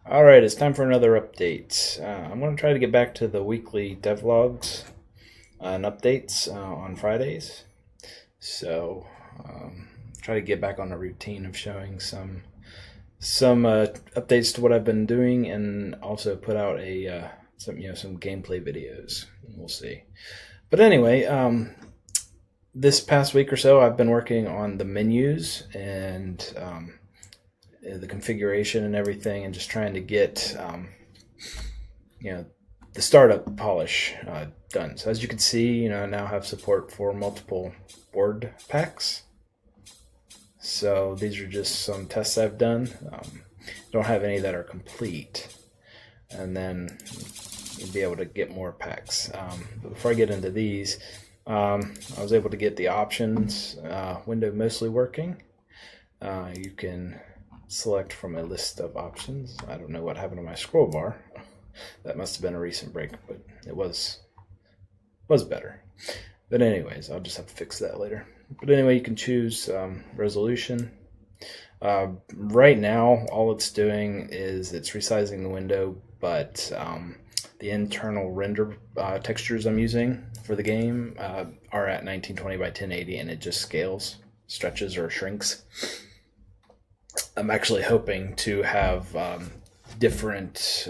Alright, it's time for another update. I'm going to try to get back to the weekly devlogs and updates on Fridays. So, try to get back on a routine of showing some updates to what I've been doing, and also put out some gameplay videos. We'll see. But anyway, this past week or so, I've been working on the menus and the configuration and everything, and just trying to get the startup polish done. So as you can see, I now have support for multiple board packs. So these are just some tests I've done. Don't have any that are complete, and then you'll be able to get more packs. But before I get into these, I was able to get the options window mostly working. You can select from a list of options. I don't know what happened to my scroll bar. That must have been a recent break, but it was better. But anyways, I'll just have to fix that later. But anyway, you can choose resolution. Right now, all it's doing is it's resizing the window, but the internal render textures I'm using for the game are at 1920 by 1080, and it just scales, stretches, or shrinks. I'm actually hoping to have different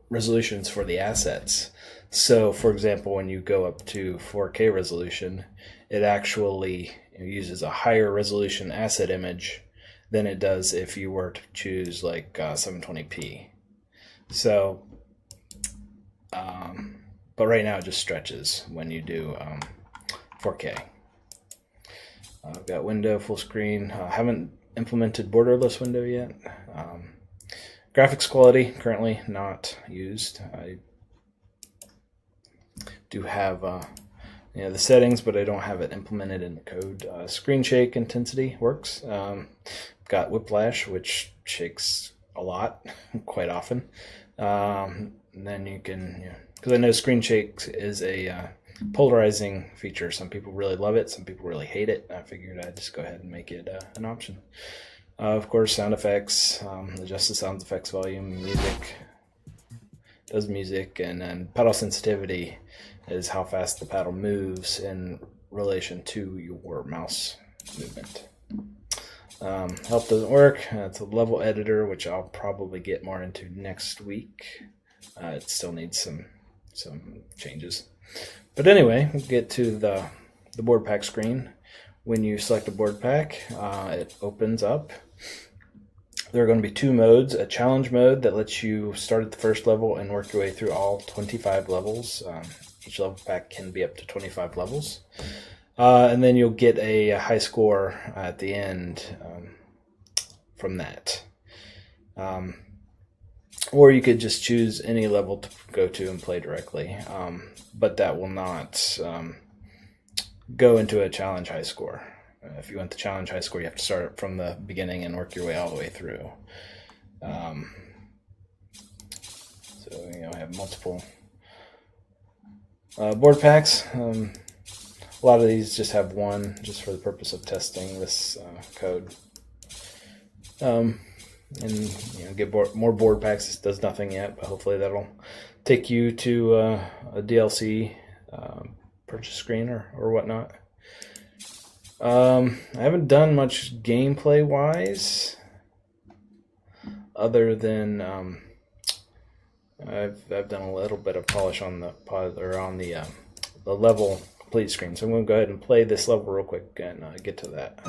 resolutions for the assets. So, for example, when you go up to 4K resolution, it actually uses a higher resolution asset image than it does if you were to choose like 720p. So, but right now it just stretches when you do 4K. I've got window, full screen. Haven't implemented borderless window yet. Graphics quality currently not used. I do have the settings, but I don't have it implemented in the code. Screen shake intensity works. Got whiplash, which shakes a lot, quite often. And then you can, because I know screen shake is a polarizing feature. Some people really love it, some people really hate it. I figured I'd just go ahead and make it an option. Of course, sound effects, adjust the sound effects volume, music, does music, and then paddle sensitivity is how fast the paddle moves in relation to your mouse movement. Help doesn't work. It's a level editor, which I'll probably get more into next week. It still needs some changes. But anyway, we'll get to the board pack screen. When you select a board pack, it opens up. There are going to be two modes: a challenge mode that lets you start at the first level and work your way through all 25 levels. Each level pack can be up to 25 levels. And then you'll get a high score at the end from that. Or you could just choose any level to go to and play directly. But that will not go into a challenge high score. If you want the challenge high score, you have to start from the beginning and work your way all the way through. So I have multiple board packs. A lot of these just have one, just for the purpose of testing this code. And get more board packs. This does nothing yet, but hopefully that'll take you to a DLC purchase screen or whatnot. I haven't done much gameplay wise, other than I've done a little bit of polish on the level complete screen. So I'm going to go ahead and play this level real quick and get to that.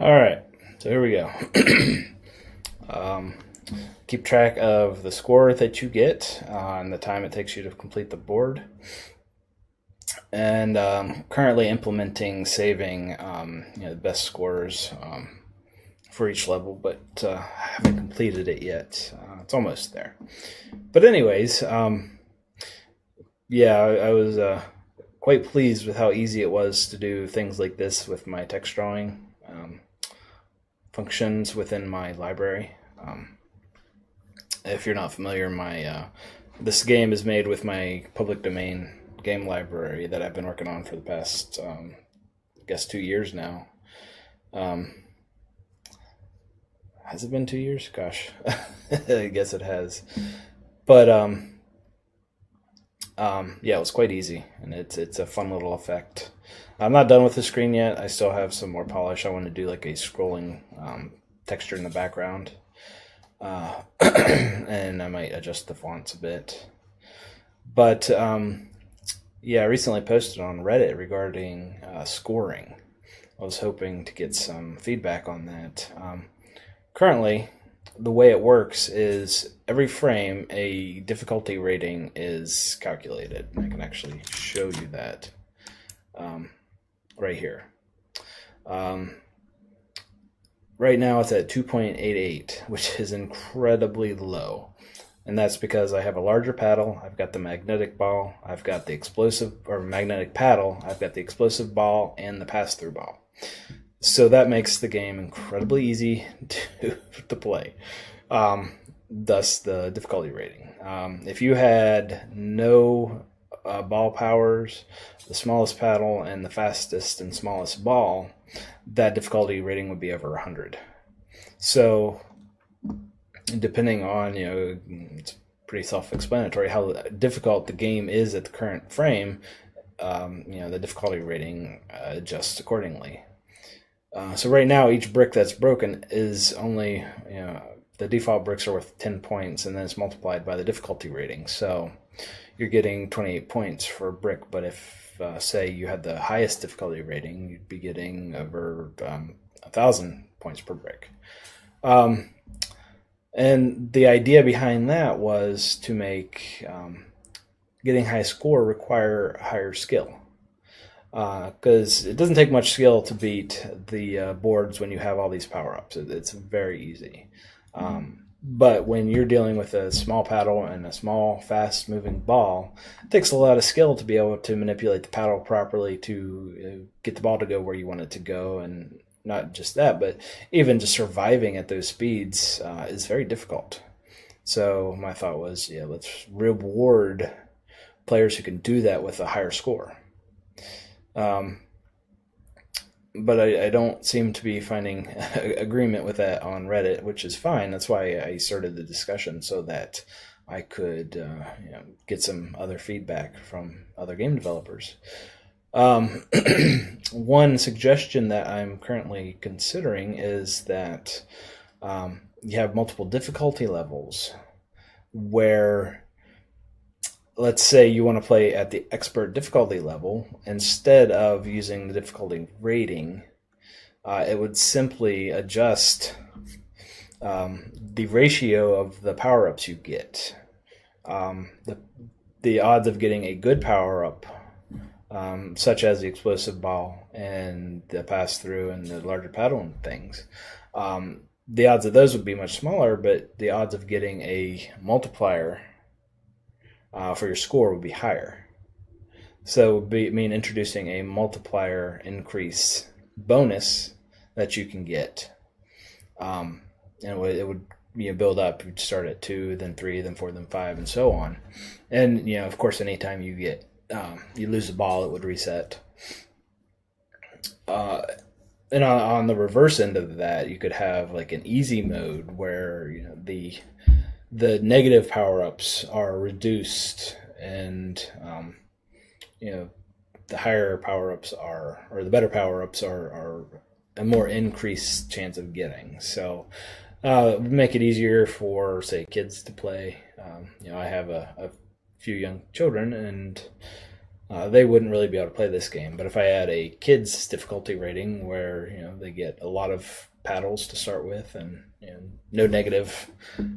All right, so here we go. Keep track of the score that you get and the time it takes you to complete the board. And currently implementing saving the best scores for each level, but I haven't completed it yet. It's almost there. But anyways, I was quite pleased with how easy it was to do things like this with my text drawing functions within my library. If you're not familiar, this game is made with my public domain game library that I've been working on for the past, 2 years now. Has it been 2 years? Gosh, I guess it has. But it was quite easy, and it's a fun little effect. I'm not done with the screen yet. I still have some more polish. I want to do like a scrolling texture in the background, and I might adjust the fonts a bit. But I recently posted on Reddit regarding scoring. I was hoping to get some feedback on that. Currently, the way it works is every frame a difficulty rating is calculated. I can actually show you that right here. Right now it's at 2.88, which is incredibly low. And that's because I have a larger paddle, I've got the magnetic ball, I've got the magnetic paddle, I've got the explosive ball, and the pass-through ball. So that makes the game incredibly easy to play. Thus the difficulty rating. If you had no ball powers, the smallest paddle, and the fastest and smallest ball, that difficulty rating would be over 100. So depending on, it's pretty self-explanatory how difficult the game is at the current frame, the difficulty rating adjusts accordingly. So right now, each brick that's broken is only, the default bricks are worth 10 points, and then it's multiplied by the difficulty rating. So you're getting 28 points for a brick, but if, say, you had the highest difficulty rating, you'd be getting over 1,000 points per brick. And the idea behind that was to make getting high score require higher skill. Because it doesn't take much skill to beat the boards when you have all these power-ups. It's very easy. But when you're dealing with a small paddle and a small, fast-moving ball, it takes a lot of skill to be able to manipulate the paddle properly to get the ball to go where you want it to go. And not just that, but even just surviving at those speeds is very difficult. So my thought was, let's reward players who can do that with a higher score. But I don't seem to be finding agreement with that on Reddit, which is fine. That's why I started the discussion, so that I could get some other feedback from other game developers. One suggestion that I'm currently considering is that you have multiple difficulty levels where, let's say you want to play at the expert difficulty level. Instead of using the difficulty rating, it would simply adjust the ratio of the power-ups you get. The odds of getting a good power-up, such as the explosive ball and the pass-through and the larger paddle and things, the odds of those would be much smaller, but the odds of getting a multiplier for your score would be higher. So it would mean introducing a multiplier increase bonus that you can get. And it would build up. You'd start at 2, then 3, then 4, then 5, and so on. And of course, anytime you get you lose the ball, it would reset. And on the reverse end of that, you could have like an easy mode where the negative power-ups are reduced, and the higher power-ups or the better power-ups are a more increased chance of getting. So it would make it easier for, say, kids to play. I have a few young children, and they wouldn't really be able to play this game. But if I add a kids difficulty rating where they get a lot of paddles to start with and no negative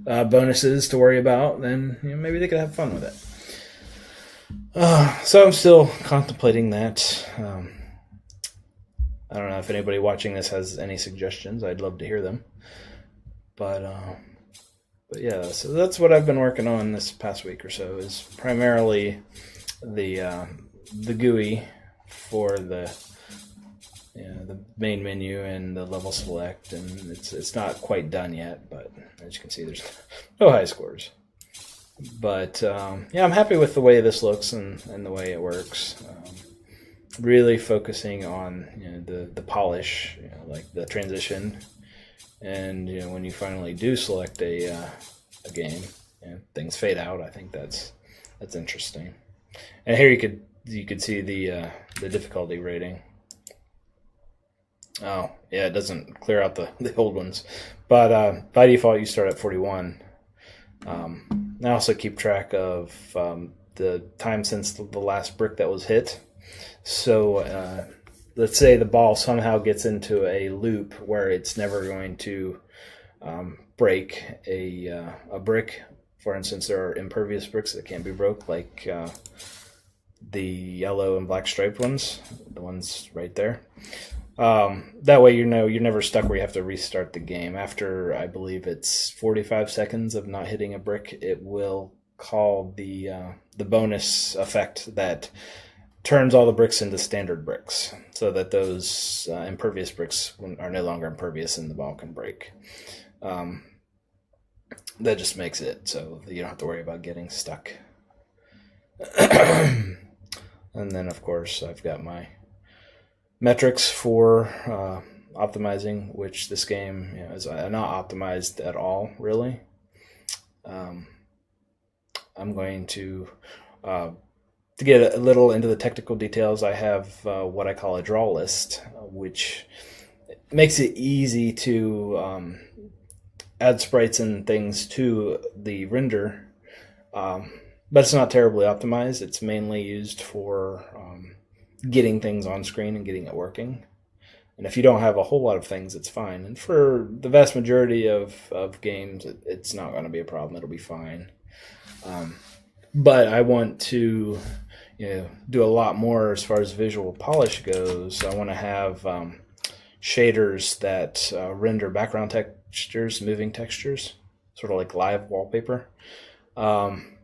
bonuses to worry about, then maybe they could have fun with it. So I'm still contemplating that. I don't know if anybody watching this has any suggestions. I'd love to hear them. But yeah, so that's what I've been working on this past week or so, is primarily the GUI for the main menu and the level select, and it's not quite done yet, but as you can see, there's no high scores. But yeah, I'm happy with the way this looks and the way it works. Really focusing on the polish, like the transition, and when you finally do select a game, things fade out. I think that's interesting. And here you could see the difficulty rating. Oh yeah, it doesn't clear out the old ones, but by default you start at 41. I also keep track of the time since the last brick that was hit. So let's say the ball somehow gets into a loop where it's never going to break a brick. For instance, there are impervious bricks that can't be broke, like the yellow and black striped ones, the ones right there. That way you're never stuck where you have to restart the game. After, I believe it's 45 seconds of not hitting a brick, it will call the bonus effect that turns all the bricks into standard bricks, so that those impervious bricks are no longer impervious and the ball can break. That just makes it so that you don't have to worry about getting stuck. And then, of course, I've got my metrics for optimizing, which this game is not optimized at all, really. I'm going to get a little into the technical details. I have what I call a draw list, which makes it easy to add sprites and things to the render, but it's not terribly optimized. It's mainly used for getting things on screen and getting it working. And if you don't have a whole lot of things, it's fine. And for the vast majority of games, it's not going to be a problem. It'll be fine. But I want to do a lot more as far as visual polish goes. I want to have shaders that render background textures, moving textures, sort of like live wallpaper. And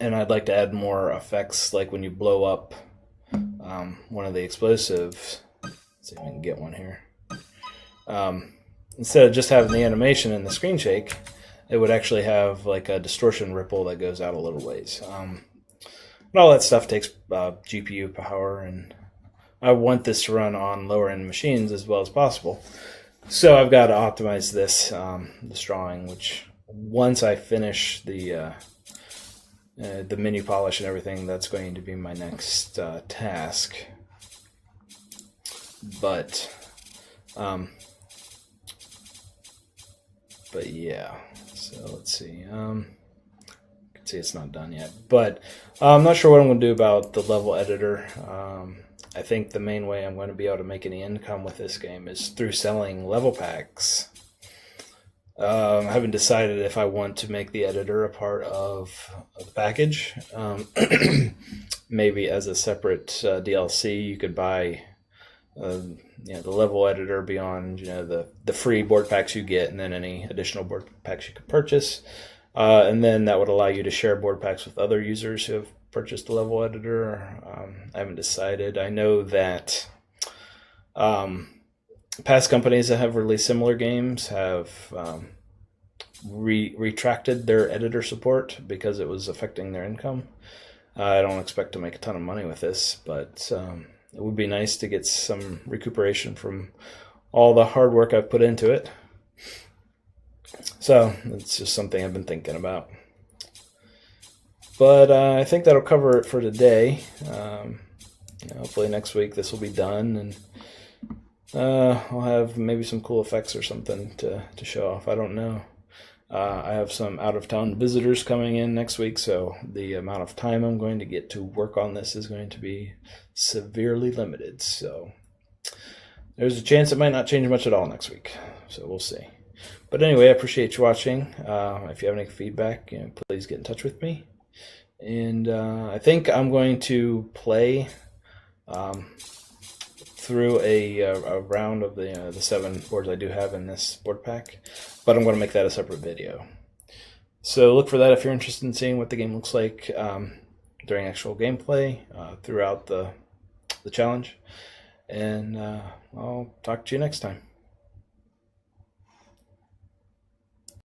I'd like to add more effects, like when you blow up one of the explosives. Let's see if I can get one here. Instead of just having the animation and the screen shake, it would actually have like a distortion ripple that goes out a little ways. And all that stuff takes GPU power, and I want this to run on lower end machines as well as possible. So I've got to optimize this drawing, which once I finish the menu polish and everything, that's going to be my next task. But yeah, so let's see. You can see it's not done yet, but I'm not sure what I'm going to do about the level editor. I think the main way I'm going to be able to make any income with this game is through selling level packs. I haven't decided if I want to make the editor a part of the package. Maybe as a separate DLC, you could buy the level editor beyond the free board packs you get, and then any additional board packs you could purchase. And then that would allow you to share board packs with other users who have purchased the level editor. I haven't decided. I know that past companies that have released similar games have retracted their editor support because it was affecting their income. I don't expect to make a ton of money with this, but it would be nice to get some recuperation from all the hard work I've put into it. So it's just something I've been thinking about. But I think that'll cover it for today. Hopefully next week this will be done, and I'll have maybe some cool effects or something to show off. I don't know. I have some out-of-town visitors coming in next week, so the amount of time I'm going to get to work on this is going to be severely limited. So there's a chance it might not change much at all next week. So we'll see. But anyway, I appreciate you watching. If you have any feedback, please get in touch with me. And I think I'm going to play through a round of the 7 boards I do have in this board pack, but I'm going to make that a separate video. So look for that if you're interested in seeing what the game looks like during actual gameplay throughout the challenge. And I'll talk to you next time.